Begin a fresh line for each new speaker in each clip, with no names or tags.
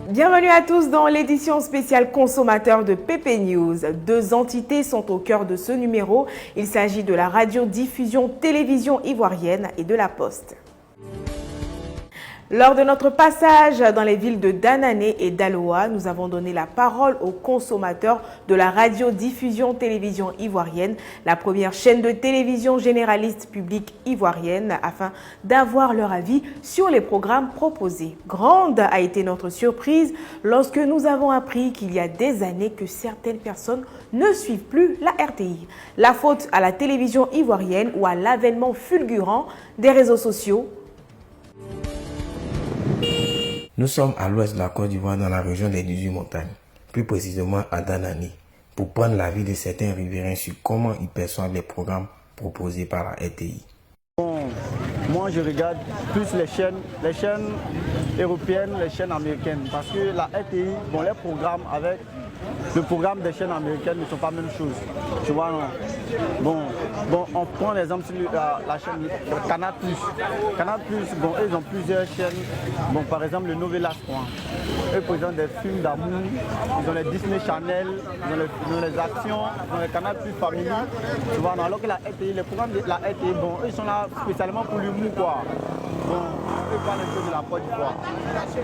Bienvenue à tous dans l'édition spéciale consommateur de PP News. Deux entités sont au cœur de ce numéro. Il s'agit de la radiodiffusion télévision ivoirienne et de la Poste. Lors de notre passage dans les villes de Danané et d'Aloa, nous avons donné la parole aux consommateurs de la radiodiffusion télévision ivoirienne, la première chaîne de télévision généraliste publique ivoirienne, afin d'avoir leur avis sur les programmes proposés. Grande a été notre surprise lorsque nous avons appris qu'il y a des années que certaines personnes ne suivent plus la RTI. La faute à la télévision ivoirienne ou à l'avènement fulgurant des réseaux sociaux?
Nous sommes à l'ouest de la Côte d'Ivoire, dans la région des 18 montagnes, plus précisément à Danané, pour prendre l'avis de certains riverains sur comment ils perçoivent les programmes proposés par la RTI.
Bon, moi je regarde plus les chaînes européennes, les chaînes américaines, parce que la RTI, bon, les programmes avec le programme des chaînes américaines ne sont pas la même chose. Tu vois, non? Bon, on prend l'exemple sur la chaîne Canal+. Canal+, bon, ils ont plusieurs chaînes. Bon, par exemple, le Novelas, eux présentent des films d'amour, ils ont les Disney Channel, ils ont les actions, ils ont les Canal+ Family. Tu vois, non? Alors que la RTI, les programmes de la RTI, bon, ils sont là spécialement pour l'humour, quoi. Bon, eux parlent un peu de la Côte d'Ivoire.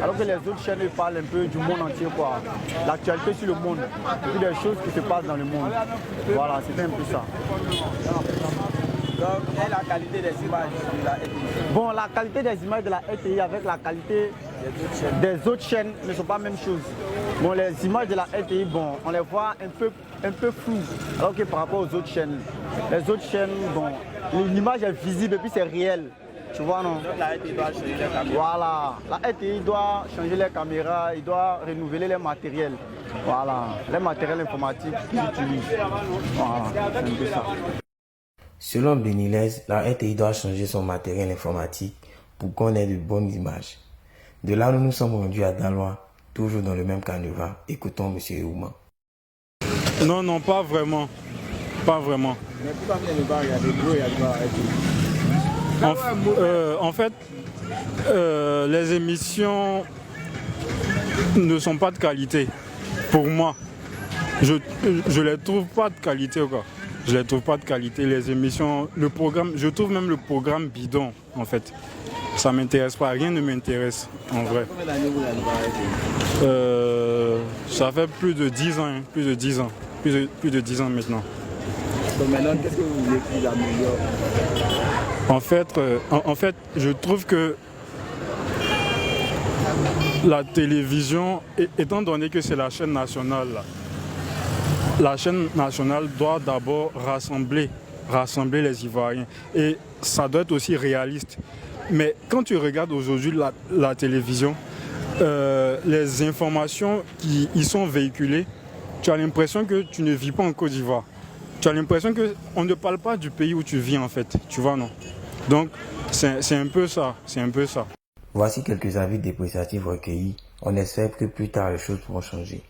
Alors que les autres chaînes, eux parlent un peu du monde entier, quoi. L'actualité sur le monde, et puis des choses qui se passent dans le monde. Voilà, c'était un peu ça.
Donc, et la qualité des images de la RTI?
Bon, la qualité des images de la RTI avec la qualité des autres chaînes ne sont pas la même chose. Bon, les images de la RTI, bon, on les voit un peu floues, alors que par rapport aux autres chaînes. Les autres chaînes, bon, l'image est visible et puis c'est réel. Tu vois, non?
Donc la RTI doit changer les caméras.
Voilà, la RTI doit changer les caméras, il doit renouveler les matériels. Voilà, les matériels informatiques qu'ils utilisent. Voilà, c'est un peu ça.
Selon Benilez, la RTI doit changer son matériel informatique pour qu'on ait de bonnes images. De là, nous nous sommes rendus à Daloa, toujours dans le même canevas. Écoutons M. Eouma.
Non, pas vraiment. Pas vraiment.
Mais pourquoi il y a le bar, il y a des gros, il y a le bar RTI?
En fait, les émissions ne sont pas de qualité. Pour moi, je les trouve pas de qualité, quoi. Je les trouve pas de qualité. Les émissions, le programme, je trouve même le programme bidon, en fait. Ça m'intéresse pas, rien ne m'intéresse, en vrai.
Combien d'années vous avez le bar RTI?
Ça fait plus de 10 ans, hein, plus de 10 ans. Plus de 10 ans maintenant.
Donc maintenant, qu'est-ce que vous voulez qu'il améliore?
En fait, je trouve que la télévision, étant donné que c'est la chaîne nationale, la chaîne nationale doit d'abord rassembler les Ivoiriens. Et ça doit être aussi réaliste. Mais quand tu regardes aujourd'hui la télévision, les informations qui y sont véhiculées, tu as l'impression que tu ne vis pas en Côte d'Ivoire. Tu as l'impression qu'on ne parle pas du pays où tu vis, en fait. Tu vois, non? Donc, c'est un peu ça.
Voici quelques avis dépréciatifs recueillis. On espère que plus tard les choses pourront changer.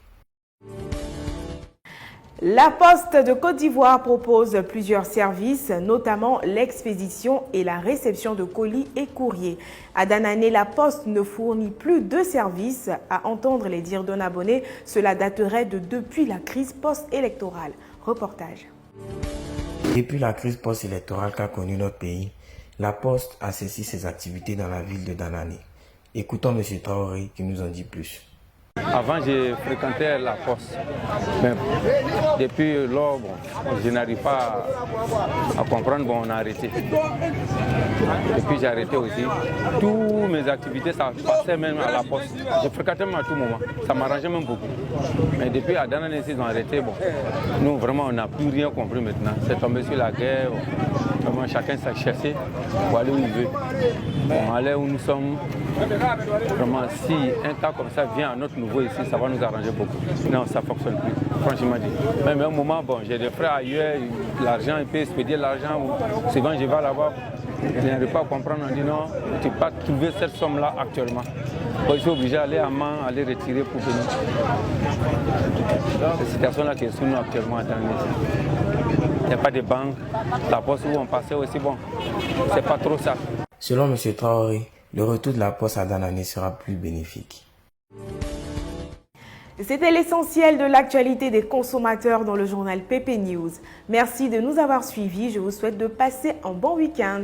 La Poste de Côte d'Ivoire propose plusieurs services, notamment l'expédition et la réception de colis et courriers. À Danané, la Poste ne fournit plus de services. À entendre les dires d'un abonné, cela daterait de depuis la crise post-électorale. Reportage.
Depuis la crise post-électorale qu'a connue notre pays, la Poste a cessé ses activités dans la ville de Danané. Écoutons M. Traoré qui nous en dit plus.
Avant, j'ai fréquenté la Poste. Mais depuis lors, je n'arrive pas à comprendre, on a arrêté. Et puis j'ai arrêté aussi. Toutes mes activités, ça passait même à la Poste. Je fréquentais même à tout moment. Ça m'arrangeait même beaucoup. Mais depuis à Danané, ils ont arrêté. Nous, vraiment, on n'a plus rien compris maintenant. C'est tombé sur la guerre. Vraiment, chacun s'est cherché pour aller où il veut. Aller où nous sommes. Vraiment, si un cas comme ça vient à notre niveau ici, ça va nous arranger beaucoup. Non, ça ne fonctionne plus, franchement dit. Même à un moment, j'ai des frères ailleurs, l'argent, ils peuvent expédier l'argent. Souvent, je vais là-bas, je n'arrive pas à comprendre. On dit non, tu ne peux pas trouver cette somme-là actuellement. Je suis obligé d'aller à main, aller retirer pour venir. Cette situation-là qui est sous nous actuellement à Danané. Il n'y a pas de banque. La poste où on passait aussi, c'est pas trop ça.
Selon M. Traoré, le retour de la Poste à Danané sera plus bénéfique.
C'était l'essentiel de l'actualité des consommateurs dans le journal PP News. Merci de nous avoir suivis. Je vous souhaite de passer un bon week-end.